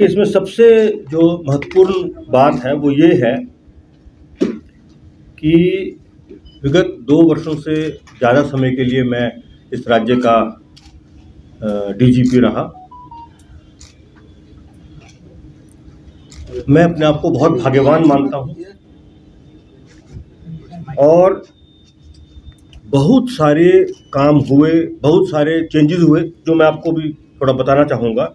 देखिए, इसमें सबसे जो महत्वपूर्ण बात है वो ये है कि विगत 2 वर्षों से ज़्यादा समय के लिए मैं इस राज्य का डीजीपी रहा। मैं अपने आप को बहुत भाग्यवान मानता हूँ और बहुत सारे काम हुए, बहुत सारे चेंजेस हुए जो मैं आपको भी थोड़ा बताना चाहूँगा।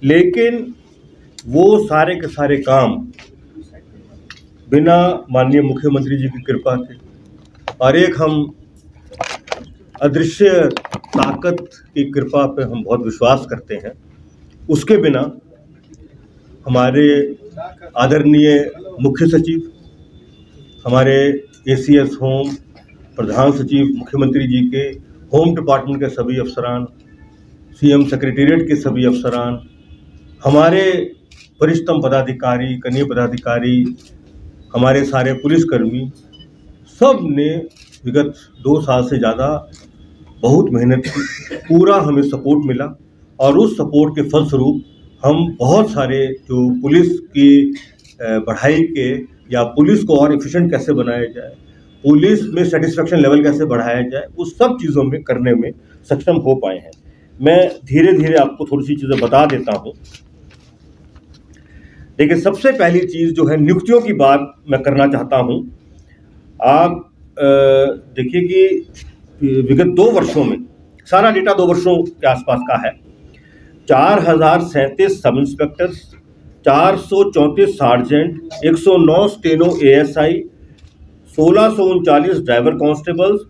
लेकिन वो सारे के सारे काम बिना माननीय मुख्यमंत्री जी की कृपा के और एक हम अदृश्य ताकत की कृपा पे हम बहुत विश्वास करते हैं, उसके बिना हमारे आदरणीय मुख्य सचिव, हमारे एसीएस होम, प्रधान सचिव मुख्यमंत्री जी के, होम डिपार्टमेंट के सभी अफसरान, सीएम सेक्रेटेरिएट के सभी अफसरान, हमारे वरिष्ठतम पदाधिकारी, कनीय पदाधिकारी, हमारे सारे पुलिसकर्मी, सब ने विगत 2 साल से ज़्यादा बहुत मेहनत की। पूरा हमें सपोर्ट मिला और उस सपोर्ट के फलस्वरूप हम बहुत सारे जो पुलिस की बढ़ाई के या पुलिस को और एफिशिएंट कैसे बनाया जाए, पुलिस में सेटिस्फेक्शन लेवल कैसे बढ़ाया जाए, उस सब चीज़ों में करने में सक्षम हो पाए हैं। मैं धीरे धीरे आपको थोड़ी सी चीज़ें बता देता हूँ। देखिए, सबसे पहली चीज़ जो है नियुक्तियों की बात मैं करना चाहता हूँ। आप देखिए कि विगत 2 वर्षों में, सारा डेटा 2 वर्षों के आसपास का है, 4037 सब inspectors, 434 sergeant, 109 steno ASI, 1639 driver constables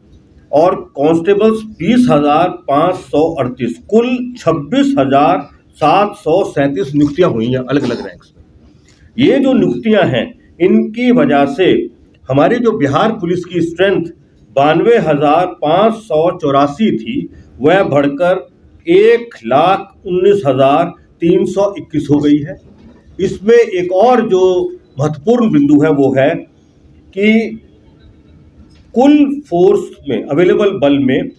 और कांस्टेबल्स 20,538, कुल 26,737 नियुक्तियां हुई हैं अलग अलग रैंक्स में। ये जो नियुक्तियां हैं, इनकी वजह से हमारी जो बिहार पुलिस की स्ट्रेंथ 92,584 थी, वह बढ़कर 1,19,321 हो गई है। इसमें एक और जो महत्वपूर्ण बिंदु है वो है कि कुल फोर्स में, अवेलेबल बल में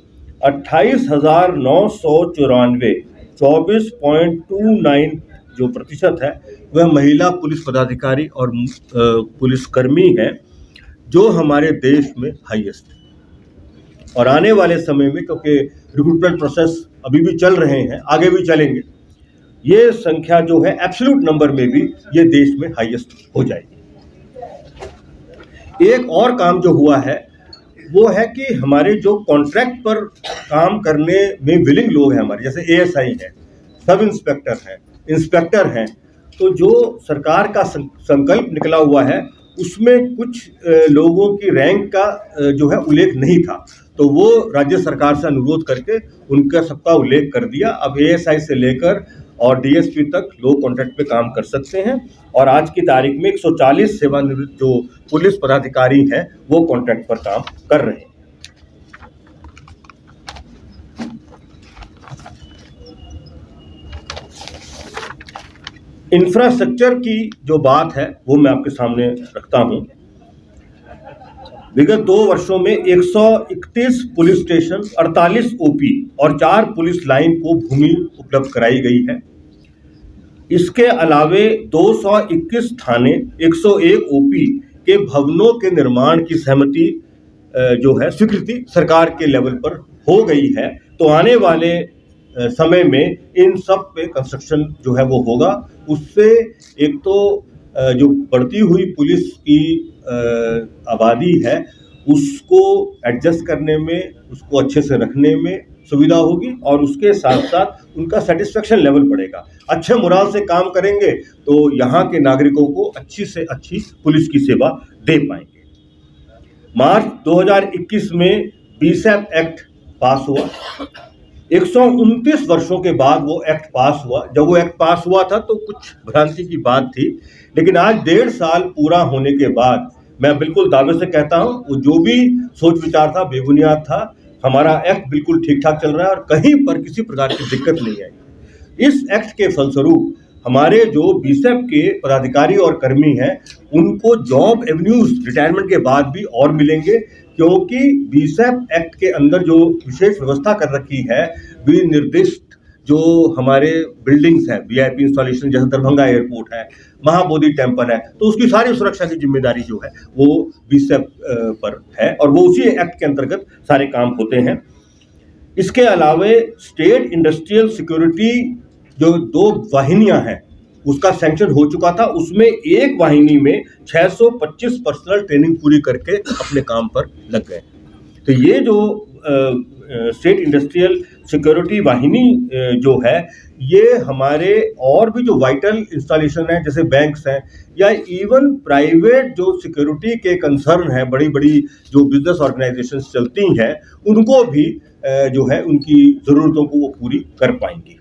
28,994, 24.29 जो प्रतिशत है वह महिला पुलिस पदाधिकारी और पुलिसकर्मी है, जो हमारे देश में हाईएस्ट है। और आने वाले समय में, क्योंकि रिक्रूटमेंट प्रोसेस अभी भी चल रहे हैं, आगे भी चलेंगे, ये संख्या जो है एब्सोल्यूट नंबर में भी ये देश में हाईएस्ट हो जाएगी। एक और काम जो हुआ है वो है कि हमारे जो कॉन्ट्रैक्ट पर काम करने में विलिंग लोग हैं हमारे, जैसे एएसआई है, सब इंस्पेक्टर हैं, इंस्पेक्टर हैं, तो जो सरकार का संकल्प निकला हुआ है उसमें कुछ लोगों की रैंक का जो है उल्लेख नहीं था, तो वो राज्य सरकार से अनुरोध करके उनका सबका उल्लेख कर दिया। अब एएसआई से लेकर और डीएसपी तक लोग कॉन्ट्रैक्ट पे काम कर सकते हैं और आज की तारीख में 140 सेवानिवृत्त जो पुलिस पदाधिकारी हैं वो कॉन्ट्रैक्ट पर काम कर रहे हैं। इंफ्रास्ट्रक्चर की जो बात है वो मैं आपके सामने रखता हूं। विगत 2 वर्षों में 131 पुलिस स्टेशन, 48 ओपी और 4 पुलिस लाइन को भूमि उपलब्ध कराई गई है। इसके अलावे 221 थाने, 101 ओपी के भवनों के निर्माण की सहमति जो है, स्वीकृति सरकार के लेवल पर हो गई है। तो आने वाले समय में इन सब पे कंस्ट्रक्शन जो है वो होगा। उससे एक तो जो बढ़ती हुई पुलिस की आबादी है उसको एडजस्ट करने में, उसको अच्छे से रखने में सुविधा होगी और उसके साथ साथ उनका सेटिस्फेक्शन लेवल बढ़ेगा। अच्छे मोराल से काम करेंगे तो यहाँ के नागरिकों को अच्छी से अच्छी पुलिस की सेवा दे पाएंगे। मार्च 2021 में बीसैप एक्ट पास हुआ। 129 वर्षों के बाद वो एक्ट पास हुआ। जब वो एक्ट पास हुआ था तो कुछ भ्रांति की बात थी, लेकिन आज 1.5 साल पूरा होने के बाद मैं बिल्कुल दावे से कहता हूँ वो जो भी सोच विचार था बेबुनियाद था। हमारा एक्ट बिल्कुल ठीक ठाक चल रहा है और कहीं पर किसी प्रकार की दिक्कत नहीं आई। इस एक्ट के फलस्वरूप हमारे जो बीसैप के पदाधिकारी और कर्मी हैं उनको जॉब एवेन्यूज रिटायरमेंट के बाद भी और मिलेंगे, क्योंकि बीसैप एक्ट के अंदर जो विशेष व्यवस्था कर रखी है, विनिर्दिष्ट जो हमारे बिल्डिंग्स हैं, वीआईपी इंस्टॉलेशन, जैसे दरभंगा एयरपोर्ट है, महाबोधि टेम्पल है, तो उसकी सारी सुरक्षा की जिम्मेदारी जो है वो बीएसएफ पर है और वो उसी एक्ट के अंतर्गत सारे काम होते हैं। इसके अलावे स्टेट इंडस्ट्रियल सिक्योरिटी जो 2 वाहिनियां हैं उसका सैंक्शन हो चुका था, उसमें एक वाहिनी में 625 पर्सनल ट्रेनिंग पूरी करके अपने काम पर लग गए। तो ये जो स्टेट इंडस्ट्रियल सिक्योरिटी वाहिनी जो है, ये हमारे और भी जो वाइटल इंस्टॉलेशन है जैसे बैंक्स हैं या इवन प्राइवेट जो सिक्योरिटी के कंसर्न है, बड़ी बड़ी जो बिजनेस ऑर्गेनाइजेशंस चलती हैं, उनको भी जो है उनकी ज़रूरतों को वो पूरी कर पाएंगी।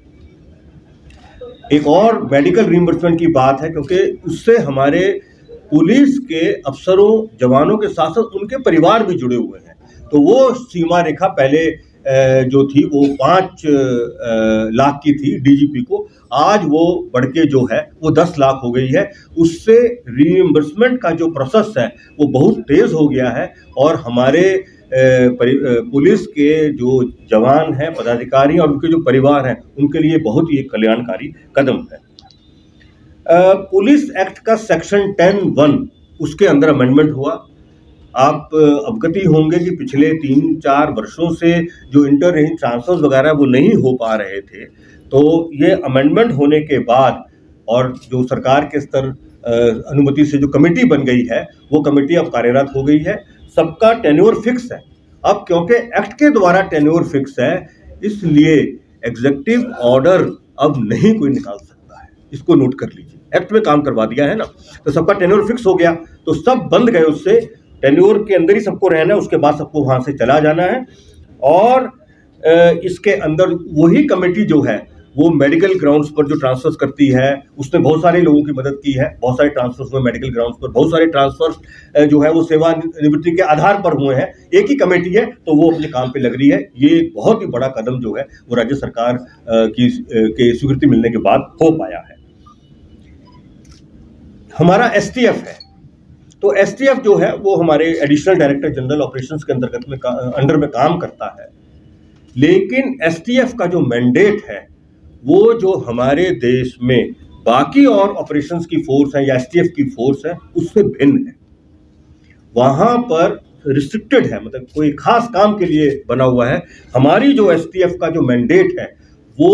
एक और मेडिकल रिइंबर्समेंट की बात है, क्योंकि उससे हमारे पुलिस के अफसरों, जवानों के साथ साथ उनके परिवार भी जुड़े हुए हैं। तो वो सीमा रेखा पहले जो थी वो 5 लाख की थी डीजीपी को, आज वो बढ़ के जो है वो 10 लाख हो गई है। उससे रिइंबर्समेंट का जो प्रोसेस है वो बहुत तेज़ हो गया है और हमारे पुलिस के जो जवान हैं, पदाधिकारी और उनके जो परिवार हैं, उनके लिए बहुत ही एक कल्याणकारी कदम है। पुलिस एक्ट का सेक्शन 10(1) उसके अंदर अमेंडमेंट हुआ। आप अवगति होंगे कि पिछले 3-4 वर्षों से जो इंटर रेंज ट्रांसफर्स वगैरह वो नहीं हो पा रहे थे, तो ये अमेंडमेंट होने के बाद और जो सरकार के स्तर अनुमति से जो कमेटी बन गई है, वो कमेटी अब कार्यरत हो गई है। सबका टेन्योर फिक्स है। अब क्योंकि एक्ट के द्वारा टेन्योर फिक्स है, इसलिए एग्जीक्यूटिव ऑर्डर अब नहीं कोई निकाल सकता है। इसको नोट कर लीजिए, एक्ट में काम करवा दिया है ना, तो सबका टेन्योर फिक्स हो गया, तो सब बंद गए उससे। टेन्योर के अंदर ही सबको रहना है, उसके बाद सबको वहां से चला जाना है। और इसके अंदर वही कमेटी जो है वो मेडिकल ग्राउंड्स पर जो ट्रांसफर्स करती है, उसने बहुत सारे लोगों की मदद की है। बहुत सारे ट्रांसफर्स हुए मेडिकल ग्राउंड्स पर, बहुत सारे ट्रांसफर्स जो है वो सेवानिवृत्ति के आधार पर हुए हैं। एक ही कमेटी है तो वो अपने काम पे लग रही है। ये एक बहुत ही बड़ा कदम जो है वो राज्य सरकार की स्वीकृति मिलने के बाद हो पाया है। हमारा एसटीएफ है, तो एसटीएफ जो है वो हमारे एडिशनल डायरेक्टर जनरल ऑपरेशंस के अंडर में काम करता है। लेकिन एसटीएफ का जो मैंडेट है वो जो हमारे देश में बाकी और ऑपरेशंस की फोर्स है या एसटीएफ की फोर्स है उससे भिन्न है। वहां पर रिस्ट्रिक्टेड है, मतलब कोई खास काम के लिए बना हुआ है। हमारी जो एसटीएफ का जो मैंडेट है वो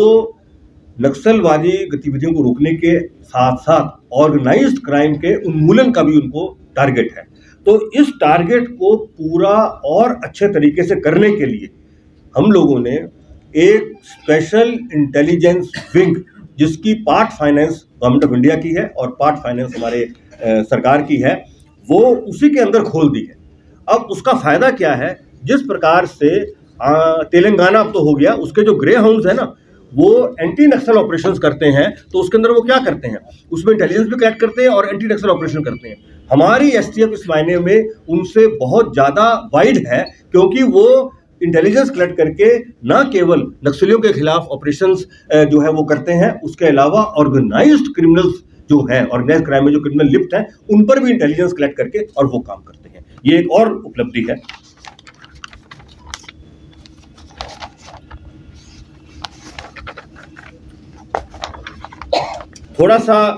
नक्सलवादी गतिविधियों को रोकने के साथ साथ ऑर्गेनाइज्ड क्राइम के उन्मूलन का भी उनको टारगेट है। तो इस टारगेट को पूरा और अच्छे तरीके से करने के लिए हम लोगों ने एक स्पेशल इंटेलिजेंस विंग, जिसकी part finance government of India की है और पार्ट फाइनेंस हमारे सरकार की है, वो उसी के अंदर खोल दी है। अब उसका फायदा क्या है, जिस प्रकार से तेलंगाना अब तो हो गया, उसके जो ग्रे हाउंड्स है ना, वो एंटी नक्सल ऑपरेशंस करते हैं, तो उसके अंदर वो क्या करते हैं, उसमें इंटेलिजेंस भी कलेक्ट करते हैं और एंटी नक्सल ऑपरेशन करते हैं। हमारी एसटीएफ इस मायने में उनसे बहुत ज़्यादा वाइड है, क्योंकि वो इंटेलिजेंस कलेक्ट करके ना केवल नक्सलियों के खिलाफ ऑपरेशंस जो है वो करते हैं, उसके अलावा ऑर्गेनाइज्ड क्रिमिनल्स जो हैं, ऑर्गेनाइज्ड क्राइम में जो क्रिमिनल लिप्त हैं, उन पर भी इंटेलिजेंस कलेक्ट करके और वो काम करते हैं। ये एक और उपलब्धि है। थोड़ा सा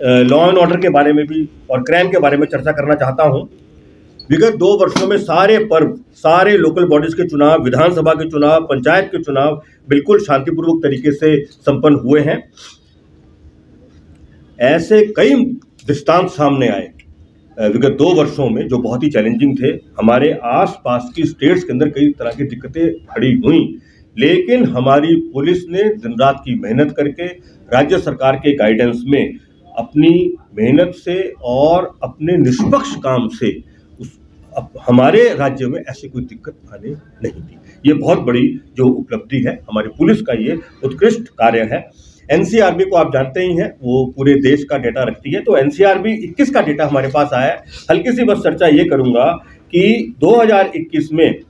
लॉ एंड ऑर्डर के बारे में भी और क्राइम के बारे में चर्चा करना चाहता हूं। विगत 2 वर्षों में सारे पर्व, सारे लोकल बॉडीज के चुनाव, विधानसभा के चुनाव, पंचायत के चुनाव बिल्कुल शांतिपूर्वक तरीके से संपन्न हुए हैं। ऐसे कई दृष्टांत सामने आए विगत 2 वर्षों में जो बहुत ही चैलेंजिंग थे। हमारे आसपास की स्टेट्स के अंदर कई तरह की दिक्कतें खड़ी हुई, लेकिन हमारी पुलिस ने दिन रात की मेहनत करके राज्य सरकार के गाइडेंस में अपनी मेहनत से और अपने निष्पक्ष काम से हमारे राज्य में ऐसी कोई दिक्कत आने नहीं दी। ये बहुत बड़ी जो उपलब्धि है, हमारी पुलिस का ये उत्कृष्ट कार्य है। एनसीआरबी को आप जानते ही हैं, वो पूरे देश का डेटा रखती है। तो एनसीआरबी 21 का डेटा हमारे पास आया है। हल्की सी बस चर्चा ये करूंगा कि 2021 में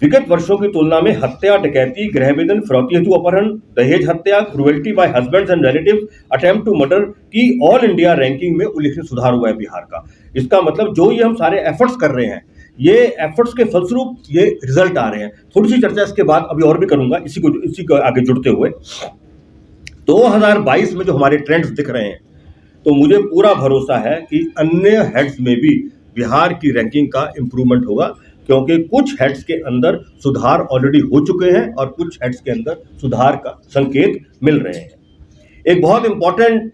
विगत वर्षों की तुलना में हत्या, डकैती, गृहवेदन, फिरौती हेतु अपहरण, दहेज हत्या, cruelty by husbands and relatives, attempt to murder की ऑल इंडिया रैंकिंग में उल्लेखनीय सुधार हुआ है बिहार का। इसका मतलब जो ये हम सारे एफर्ट्स कर रहे हैं ये एफर्ट्स के फलस्वरूप ये रिजल्ट आ रहे हैं। थोड़ी सी चर्चा इसके बाद अभी और भी करूंगा इसी को आगे जुड़ते हुए। 2022 में जो हमारे ट्रेंड्स दिख रहे हैं, तो मुझे पूरा भरोसा है कि अन्य हेड्स में भी बिहार की रैंकिंग का इम्प्रूवमेंट होगा, क्योंकि कुछ हेड्स के अंदर सुधार ऑलरेडी हो चुके हैं और कुछ हेड्स के अंदर सुधार का संकेत मिल रहे हैं। एक बहुत इंपॉर्टेंट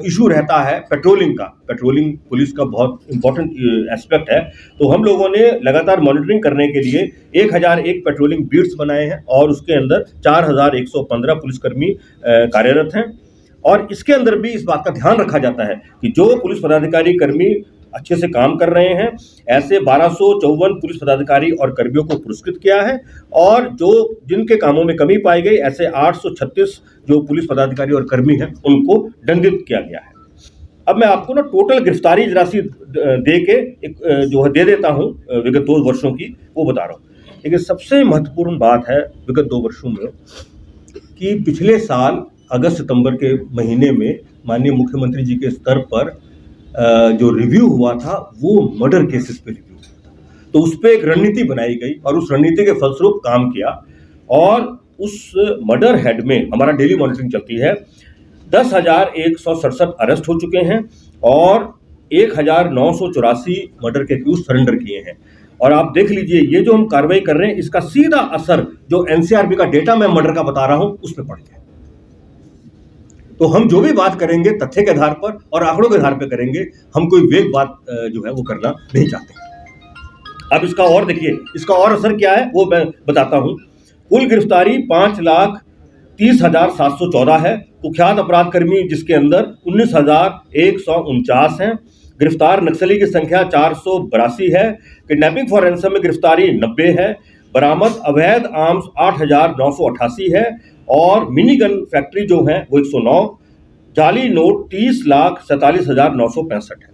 इशू रहता है पेट्रोलिंग का। पेट्रोलिंग पुलिस का बहुत इंपॉर्टेंट एस्पेक्ट है, तो हम लोगों ने लगातार मॉनिटरिंग करने के लिए 1001 पेट्रोलिंग बीट्स बनाए हैं और उसके अंदर 4115 पुलिसकर्मी कार्यरत हैं। और इसके अंदर भी इस बात का ध्यान रखा जाता है कि जो पुलिस पदाधिकारी कर्मी अच्छे से काम कर रहे हैं, ऐसे 1254 पुलिस पदाधिकारी और कर्मियों को पुरस्कृत किया है, और जो जिनके कामों में कमी पाई गई ऐसे 836 जो पुलिस पदाधिकारी और कर्मी हैं उनको दंडित किया गया है। अब मैं आपको ना टोटल गिरफ्तारी राशि दे के एक जो है दे देता हूं विगत 2 वर्षों की, वो बता रहा हूं। लेकिन सबसे महत्वपूर्ण बात है विगत 2 वर्षों में कि पिछले साल अगस्त सितंबर के महीने में माननीय मुख्यमंत्री जी के स्तर पर जो रिव्यू हुआ था वो मर्डर केसेस पे रिव्यू हुआ था, तो उस पर एक रणनीति बनाई गई और उस रणनीति के फलस्वरूप काम किया, और उस मर्डर हेड में हमारा डेली मॉनिटरिंग चलती है। 10,167 अरेस्ट हो चुके हैं और 1,984 मर्डर के एक्यूज सरेंडर किए हैं। और आप देख लीजिए ये जो हम कार्रवाई कर रहे हैं इसका सीधा असर जो एनसीआरबी का डेटा मैं मर्डर का बता रहा हूं उस पर पड़ गया। तो हम जो भी बात करेंगे तथ्य के आधार पर और आंकड़ों के आधार पर करेंगे, हम कोई वेग बात जो है वो करना नहीं चाहते। अब इसका और देखिए, इसका और असर क्या है वो मैं बताता हूं। कुल गिरफ्तारी 5,30,714 है। कुख्यात अपराध कर्मी जिसके अंदर 19,149 हैं। गिरफ्तार नक्सली की संख्या 482 है। किडनैपिंग फॉर रैंसम में गिरफ्तारी 90 है। बरामद अवैध आर्म्स 8,988 है और मिनी गन फैक्ट्री जो है वो 109। जाली नोट 30,47,965 है।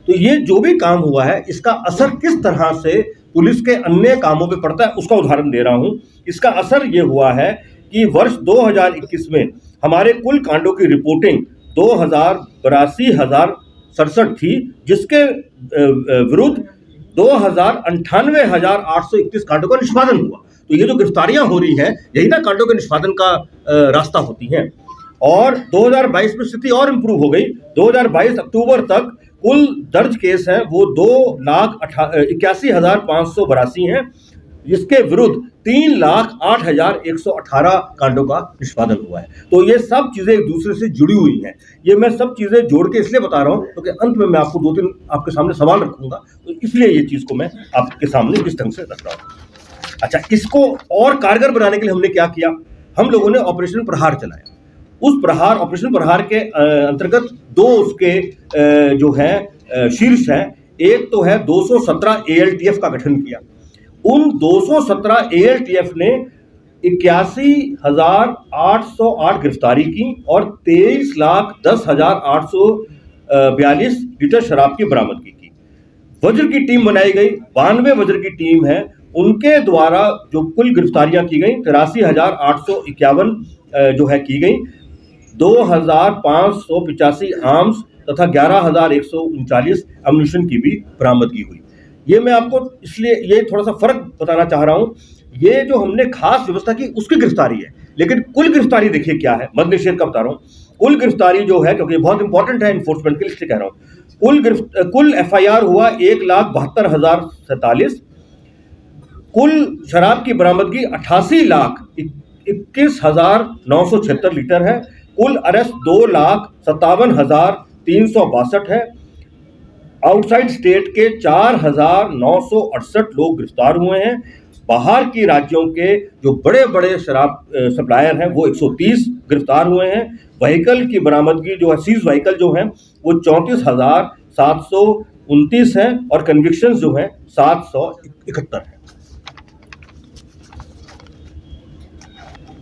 तो ये जो भी काम हुआ है इसका असर किस तरह से पुलिस के अन्य कामों पे पड़ता है उसका उदाहरण दे रहा हूं। इसका असर ये हुआ है कि वर्ष 2021 में हमारे कुल कांडों की रिपोर्टिंग 2,82,067 थी, जिसके विरुद्ध 2,98,831 कांडों का निष्पादन हुआ। तो ये जो गिरफ्तारियां हो रही हैं यही ना कांडों के निष्पादन का रास्ता होती हैं। और 2022 में स्थिति और इम्प्रूव हो गई। 2022 अक्टूबर तक कुल दर्ज केस हैं वो 2,81,582 हैं, जिसके विरुद्ध 3,08,118 कांडों का निष्पादन हुआ है। तो ये सब चीजें एक दूसरे से जुड़ी हुई हैं। ये मैं सब चीजें जोड़ के इसलिए बता रहा हूं क्योंकि अंत में मैं आपको 2-3 आपके सामने सवाल रखूंगा, तो इसलिए ये चीज को मैं आपके सामने इस ढंग से रख रहा हूं। अच्छा, इसको और कारगर बनाने के लिए हमने क्या किया? हम लोगों ने ऑपरेशन प्रहार चलाया। उस ऑपरेशन प्रहार के अंतर्गत 2 उसके जो है शीर्ष हैं। एक तो है 217 ALTF का गठन किया। उन 217 ALTF ने 81,808 गिरफ्तारी की और 23,10,842 लीटर शराब की बरामदगी की। वज्र की टीम बनाई गई, 92 वज्र की टीम है, उनके द्वारा जो कुल गिरफ्तारियां की गई 83,851 जो है की गई। 2,585 आर्म्स तथा 11,139 एम्यूनिशन की भी बरामदगी हुई। ये मैं आपको इसलिए ये थोड़ा सा फर्क बताना चाह रहा हूं। ये जो हमने खास व्यवस्था की उसकी गिरफ्तारी है, लेकिन कुल गिरफ्तारी देखिए क्या है। मद्य निषेध का बता रहा हूं। कुल गिरफ्तारी जो है, क्योंकि बहुत इंपॉर्टेंट है इन्फोर्समेंट के लिए इसलिए कह रहा हूं, कुल FIR हुआ 1,72,047। कुल शराब की बरामदगी 88,21,976 लीटर है। कुल अरेस्ट 2,57,362 है। आउटसाइड स्टेट के 4,968 लोग गिरफ्तार हुए हैं। बाहर की राज्यों के जो बड़े बड़े शराब सप्लायर हैं वो 130 गिरफ्तार हुए हैं। व्हीकल की बरामदगी जो है, सीज व्हीकल जो है वो 34,729 है और कन्विक्शंस जो है 771 है।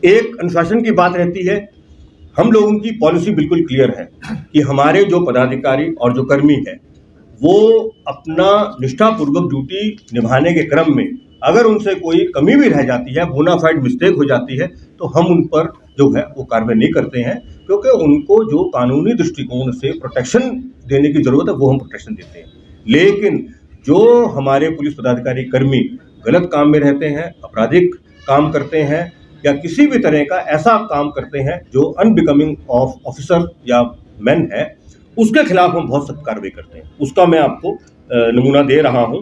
एक अनुशासन की बात रहती है। हम लोगों की पॉलिसी बिल्कुल क्लियर है कि हमारे जो पदाधिकारी और जो कर्मी है वो अपना निष्ठापूर्वक ड्यूटी निभाने के क्रम में अगर उनसे कोई कमी भी रह जाती है, बोनाफाइड मिस्टेक हो जाती है, तो हम उन पर जो है वो कार्रवाई नहीं करते हैं, क्योंकि उनको जो कानूनी दृष्टिकोण से प्रोटेक्शन देने की जरूरत है वो हम प्रोटेक्शन देते हैं। लेकिन जो हमारे पुलिस पदाधिकारी कर्मी गलत काम में रहते हैं, आपराधिक काम करते हैं या किसी भी तरह का ऐसा काम करते हैं जो अनबिकमिंग ऑफ ऑफिसर या मैन है, उसके खिलाफ हम बहुत सख्त कार्रवाई करते हैं। उसका मैं आपको नमूना दे रहा हूं।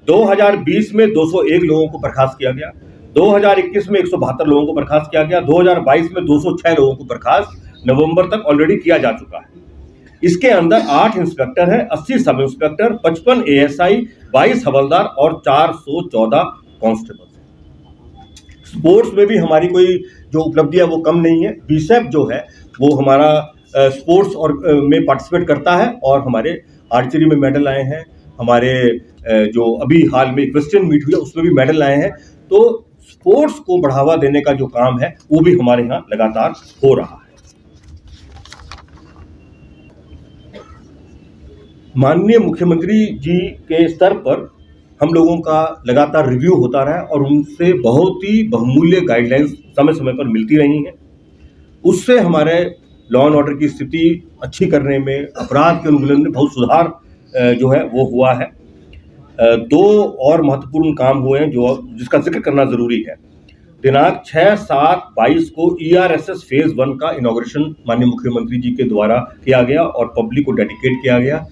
2020 में 201 लोगों को बर्खास्त किया गया, 2021 में 172 लोगों को बर्खास्त किया गया, 2022 में 206 लोगों को बर्खास्त नवंबर तक ऑलरेडी किया जा चुका है। इसके अंदर 8 इंस्पेक्टर है, 80 सब इंस्पेक्टर, 55 ASI, 22 हवलदार और 414 कांस्टेबल। स्पोर्ट्स में भी हमारी कोई जो उपलब्धि है वो कम नहीं है। बीसेप जो है वो हमारा स्पोर्ट्स और में पार्टिसिपेट करता है और हमारे आर्चरी में मेडल आए हैं, हमारे जो अभी हाल में इक्वेस्ट्रियन मीट हुई है उसमें भी मेडल आए हैं। तो स्पोर्ट्स को बढ़ावा देने का जो काम है वो भी हमारे यहाँ लगातार हो रहा है। माननीय मुख्यमंत्री जी के स्तर पर हम लोगों का लगातार रिव्यू होता रहा और उनसे बहुत ही बहुमूल्य गाइडलाइंस समय समय पर मिलती रही हैं। उससे हमारे लॉ एंड ऑर्डर की स्थिति अच्छी करने में, अपराध के उन्मूलन में बहुत सुधार जो है वो हुआ है। 2 और महत्वपूर्ण काम हुए हैं जो जिसका जिक्र करना जरूरी है। दिनांक 6/7/22 को ERSS फेज 1 का इनॉग्रेशन माननीय मुख्यमंत्री जी के द्वारा किया गया और पब्लिक को डेडिकेट किया गया।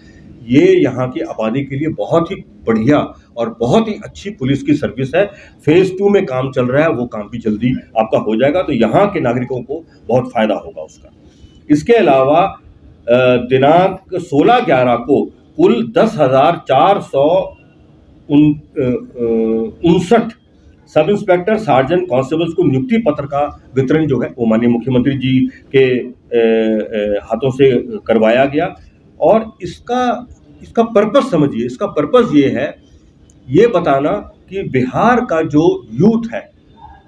ये यहाँ की आबादी के लिए बहुत ही बढ़िया और बहुत ही अच्छी पुलिस की सर्विस है। फेज 2 में काम चल रहा है, वो काम भी जल्दी आपका हो जाएगा, तो यहाँ के नागरिकों को बहुत फायदा होगा उसका। इसके अलावा दिनांक 16/11 को कुल 10,459 सब इंस्पेक्टर, सार्जेंट, कांस्टेबल्स को नियुक्ति पत्र का वितरण जो है वो माननीय मुख्यमंत्री जी के हाथों से करवाया गया। और इसका पर्पस समझिए, इसका पर्पस ये है, ये बताना कि बिहार का जो यूथ है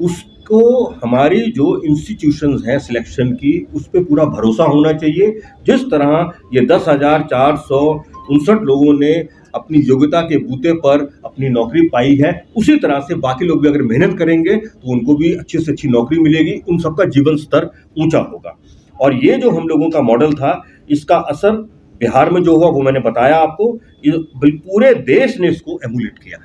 उसको हमारी जो इंस्टीट्यूशंस हैं सिलेक्शन की, उस पर पूरा भरोसा होना चाहिए। जिस तरह ये 10,459 लोगों ने अपनी योग्यता के बूते पर अपनी नौकरी पाई है, उसी तरह से बाकी लोग भी अगर मेहनत करेंगे तो उनको भी अच्छी से अच्छी नौकरी मिलेगी, उन सबका जीवन स्तर ऊंचा होगा। और ये जो हम लोगों का मॉडल था, इसका असर बिहार में जो हुआ वो मैंने बताया आपको। पूरे देश ने इसको एमुलेट किया है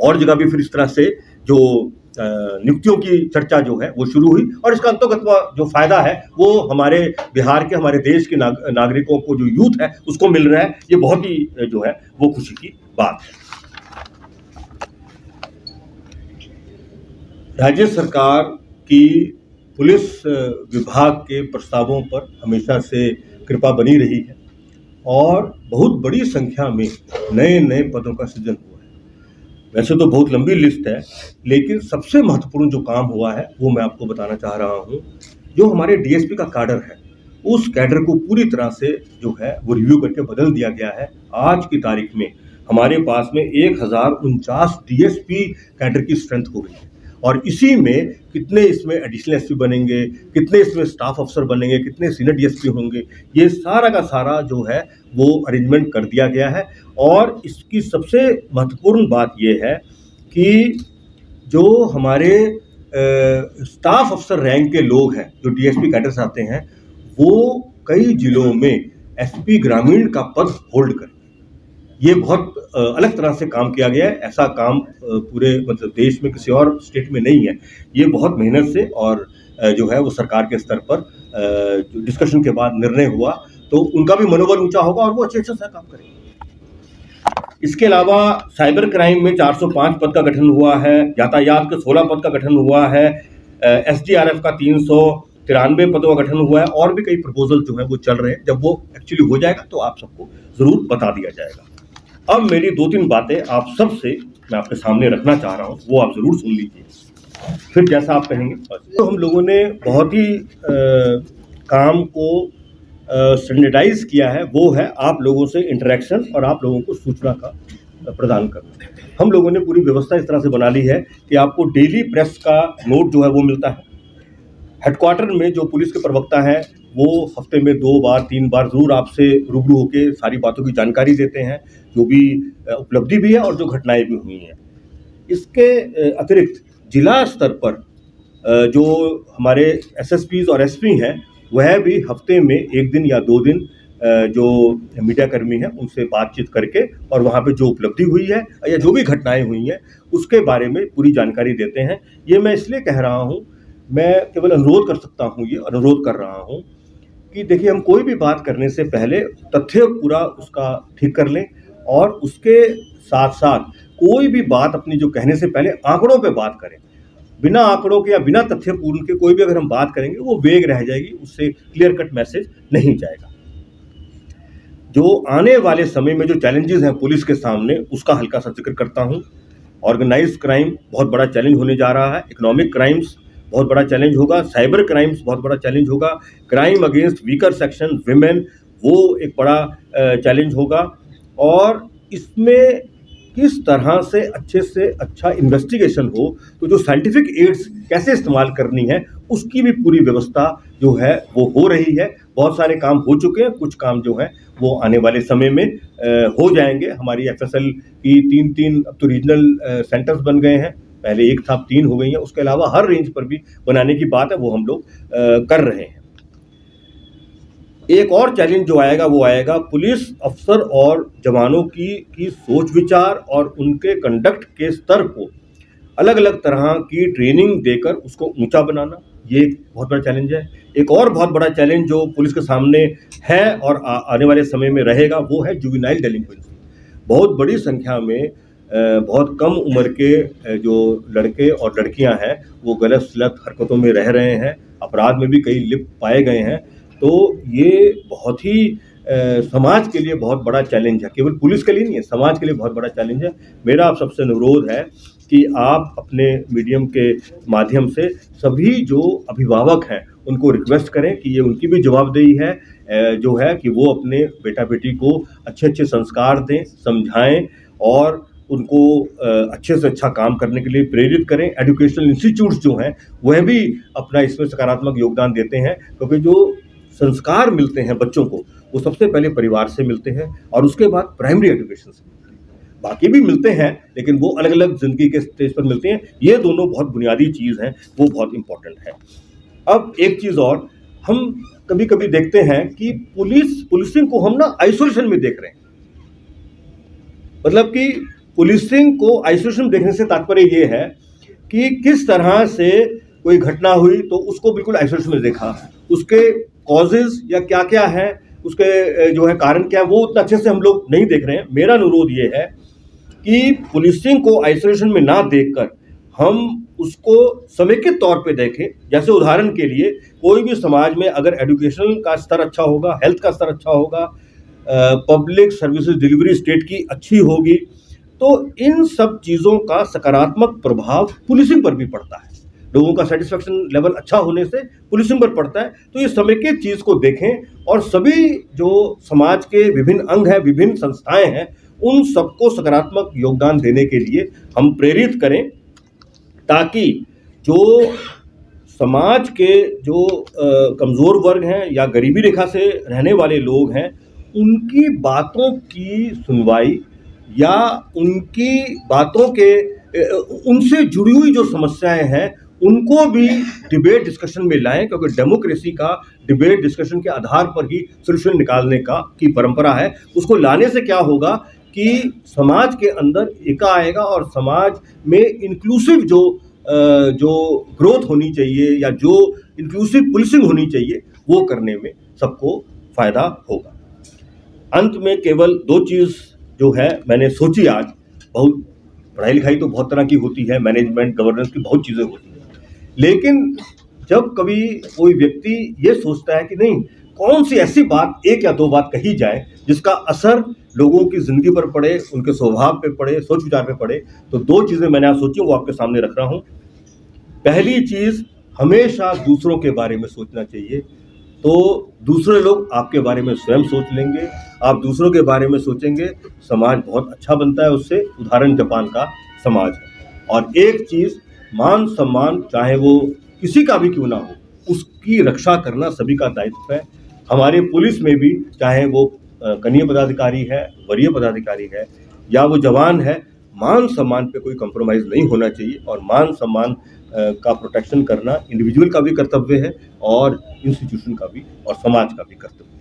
और जगह भी फिर इस तरह से जो नियुक्तियों की चर्चा जो है वो शुरू हुई और इसका अंतर्गत जो फायदा है वो हमारे बिहार के, हमारे देश के नागरिकों को, जो यूथ है उसको मिल रहा है। ये बहुत ही जो है वो खुशी की बात है। राज्य सरकार की पुलिस विभाग के प्रस्तावों पर हमेशा से कृपा बनी रही है और बहुत बड़ी संख्या में नए नए पदों का सृजन हुआ है। वैसे तो बहुत लंबी लिस्ट है, लेकिन सबसे महत्वपूर्ण जो काम हुआ है वो मैं आपको बताना चाह रहा हूँ। जो हमारे DSP का कैडर है, उस कैडर को पूरी तरह से जो है वो रिव्यू करके बदल दिया गया है। आज की तारीख में हमारे पास में 1049 DSP कैडर की स्ट्रेंथ हो गई है और इसी में कितने इसमें एडिशनल SP बनेंगे, कितने इसमें स्टाफ अफसर बनेंगे, कितने सीनियर DSP होंगे, ये सारा का सारा जो है वो अरेंजमेंट कर दिया गया है। और इसकी सबसे महत्वपूर्ण बात ये है कि जो हमारे स्टाफ अफसर रैंक के लोग हैं, जो DSP कैडर से आते हैं, वो कई जिलों में SP ग्रामीण का पद होल्ड करते हैं। ये बहुत अलग तरह से काम किया गया है। ऐसा काम पूरे मतलब देश में किसी और स्टेट में नहीं है। ये बहुत मेहनत से और जो है वो सरकार के स्तर पर जो डिस्कशन के बाद निर्णय हुआ, तो उनका भी मनोबल ऊंचा होगा और वो अच्छे से काम करेंगे। इसके अलावा साइबर क्राइम में 405 पद का गठन हुआ है, यातायात के 16 पद का गठन हुआ है, SDRF का 393 पदों का गठन हुआ है और भी कई प्रपोजल जो है वो चल रहे हैं। जब वो एक्चुअली हो जाएगा तो आप सबको जरूर बता दिया जाएगा। अब मेरी 2-3 बातें आप सबसे मैं आपके सामने रखना चाह रहा हूँ, वो आप जरूर सुन लीजिए, फिर जैसा आप कहेंगे। तो हम लोगों ने बहुत ही काम को स्टैंडर्डाइज किया है, वो है आप लोगों से इंटरेक्शन और आप लोगों को सूचना का प्रदान करना। हम लोगों ने पूरी व्यवस्था इस तरह से बना ली है कि आपको डेली प्रेस का नोट जो है वो मिलता है। हेडक्वार्टर में जो पुलिस के प्रवक्ता हैं वो हफ्ते में 2 बार 3 बार जरूर आपसे रूबरू होकर सारी बातों की जानकारी देते हैं, जो भी उपलब्धि भी है और जो घटनाएं भी हुई हैं। इसके अतिरिक्त जिला स्तर पर जो हमारे SSPs और SP हैं, वह भी हफ्ते में 1 दिन या 2 दिन जो मीडिया कर्मी हैं उनसे बातचीत करके और वहाँ पे जो उपलब्धि हुई है या जो भी घटनाएं हुई हैं उसके बारे में पूरी जानकारी देते हैं। ये मैं इसलिए कह रहा हूँ, मैं केवल अनुरोध कर सकता हूँ, ये अनुरोध कर रहा हूँ कि देखिए, हम कोई भी बात करने से पहले तथ्य पूरा उसका ठीक कर लें और उसके साथ साथ कोई भी बात अपनी जो कहने से पहले आंकड़ों पे बात करें। बिना आंकड़ों के या बिना तथ्यपूर्ण के कोई भी अगर हम बात करेंगे वो वेग रह जाएगी, उससे क्लियर कट मैसेज नहीं जाएगा। जो आने वाले समय में जो चैलेंजेस हैं पुलिस के सामने, उसका हल्का सा जिक्र करता हूँ। ऑर्गेनाइज्ड क्राइम बहुत बड़ा चैलेंज होने जा रहा है, इकोनॉमिक क्राइम्स बहुत बड़ा चैलेंज होगा, साइबर क्राइम्स बहुत बड़ा चैलेंज होगा, crime against weaker section women वो एक बड़ा चैलेंज होगा। और इसमें किस तरह से अच्छा इन्वेस्टिगेशन हो, तो जो साइंटिफिक एड्स कैसे इस्तेमाल करनी है उसकी भी पूरी व्यवस्था जो है वो हो रही है। बहुत सारे काम हो चुके हैं, कुछ काम जो है वो आने वाले समय में हो जाएंगे। हमारी एफएसएल की 3 अब तो रीजनल सेंटर्स बन गए हैं, पहले एक था, अब 3 हो गई हैं। उसके अलावा हर रेंज पर भी बनाने की बात है, वो हम लोग कर रहे हैं। एक और चैलेंज जो आएगा वो आएगा पुलिस अफसर और जवानों की सोच विचार और उनके कंडक्ट के स्तर को अलग अलग तरह की ट्रेनिंग देकर उसको ऊंचा बनाना, ये एक बहुत बड़ा चैलेंज है। एक और बहुत बड़ा चैलेंज जो पुलिस के सामने है और आने वाले समय में रहेगा वो है जुवेनाइल डेलिंक्वेंसी। बहुत बड़ी संख्या में बहुत कम उम्र के जो लड़के और लड़कियां हैं वो गलत सलत हरकतों में रह रहे हैं, अपराध में भी कई लिप्त पाए गए हैं। तो ये बहुत ही समाज के लिए बहुत बड़ा चैलेंज है, केवल पुलिस के लिए नहीं है, समाज के लिए बहुत बड़ा चैलेंज है। मेरा आप सबसे अनुरोध है कि आप अपने मीडियम के माध्यम से सभी जो अभिभावक हैं उनको रिक्वेस्ट करें कि ये उनकी भी जवाबदेही है जो है कि वो अपने बेटा बेटी को अच्छे संस्कार दें, समझाएं और उनको अच्छे से अच्छा काम करने के लिए प्रेरित करें। एजुकेशनल इंस्टीट्यूट्स जो हैं वह भी अपना इसमें सकारात्मक योगदान देते हैं, क्योंकि जो संस्कार मिलते हैं बच्चों को वो सबसे पहले परिवार से मिलते हैं और उसके बाद प्राइमरी एजुकेशन से मिलते हैं। बाकी भी मिलते हैं लेकिन वो अलग अलग जिंदगी के स्टेज पर मिलते हैं। ये दोनों बहुत बुनियादी चीज़ हैं, वो बहुत इंपॉर्टेंट है। अब एक चीज़ और, हम कभी कभी देखते हैं कि पुलिसिंग को हम ना आइसोलेशन में देख रहे हैं। मतलब कि पुलिसिंग को आइसोलेशन देखने से तात्पर्य ये है कि किस तरह से कोई घटना हुई तो उसको बिल्कुल आइसोलेशन में देखा, उसके कॉजेज या क्या क्या है, उसके जो है कारण क्या है, वो उतना अच्छे से हम लोग नहीं देख रहे हैं। मेरा अनुरोध ये है कि पुलिसिंग को आइसोलेशन में ना देखकर हम उसको समेकित तौर पे देखें। जैसे उदाहरण के लिए, कोई भी समाज में अगर एजुकेशन का स्तर अच्छा होगा, हेल्थ का स्तर अच्छा होगा, पब्लिक सर्विसेज डिलीवरी स्टेट की अच्छी होगी, तो इन सब चीज़ों का सकारात्मक प्रभाव पुलिसिंग पर भी पड़ता है। लोगों का सेटिस्फेक्शन लेवल अच्छा होने से पुलिसिंग पर पड़ता है। तो ये समेकित चीज़ को देखें और सभी जो समाज के विभिन्न अंग हैं, विभिन्न संस्थाएं हैं, उन सबको सकारात्मक योगदान देने के लिए हम प्रेरित करें, ताकि जो समाज के जो कमज़ोर वर्ग हैं या गरीबी रेखा से रहने वाले लोग हैं, उनकी बातों की सुनवाई या उनकी बातों के उनसे जुड़ी हुई जो समस्याएं हैं उनको भी डिबेट डिस्कशन में लाएं, क्योंकि डेमोक्रेसी का डिबेट डिस्कशन के आधार पर ही सोल्यूशन निकालने की परंपरा है। उसको लाने से क्या होगा कि समाज के अंदर एका आएगा और समाज में इंक्लूसिव जो ग्रोथ होनी चाहिए या जो इंक्लूसिव पुलिसिंग होनी चाहिए वो करने में सबको फायदा होगा। अंत में केवल 2 चीज़ जो है मैंने सोची आज। बहुत पढ़ाई लिखाई तो बहुत तरह की होती है, मैनेजमेंट गवर्नेंस की बहुत चीज़ें होती हैं, लेकिन जब कभी कोई व्यक्ति ये सोचता है कि नहीं, कौन सी ऐसी बात 1 या 2 बात कही जाए जिसका असर लोगों की ज़िंदगी पर पड़े, उनके स्वभाव पे पड़े, सोच विचार पे पड़े, तो 2 चीज़ें मैंने आज सोची, वो आपके सामने रख रहा हूँ। पहली चीज़, हमेशा दूसरों के बारे में सोचना चाहिए, तो दूसरे लोग आपके बारे में स्वयं सोच लेंगे। आप दूसरों के बारे में सोचेंगे, समाज बहुत अच्छा बनता है उससे। उदाहरण जापान का समाज है। और एक चीज़, मान सम्मान चाहे वो किसी का भी क्यों ना हो, उसकी रक्षा करना सभी का दायित्व है। हमारे पुलिस में भी, चाहे वो कनीय पदाधिकारी है, वरीय पदाधिकारी है या वो जवान है, मान सम्मान पे कोई कंप्रोमाइज़ नहीं होना चाहिए। और मान सम्मान का प्रोटेक्शन करना इंडिविजुअल का भी कर्तव्य है और इंस्टीट्यूशन का भी और समाज का भी कर्तव्य है।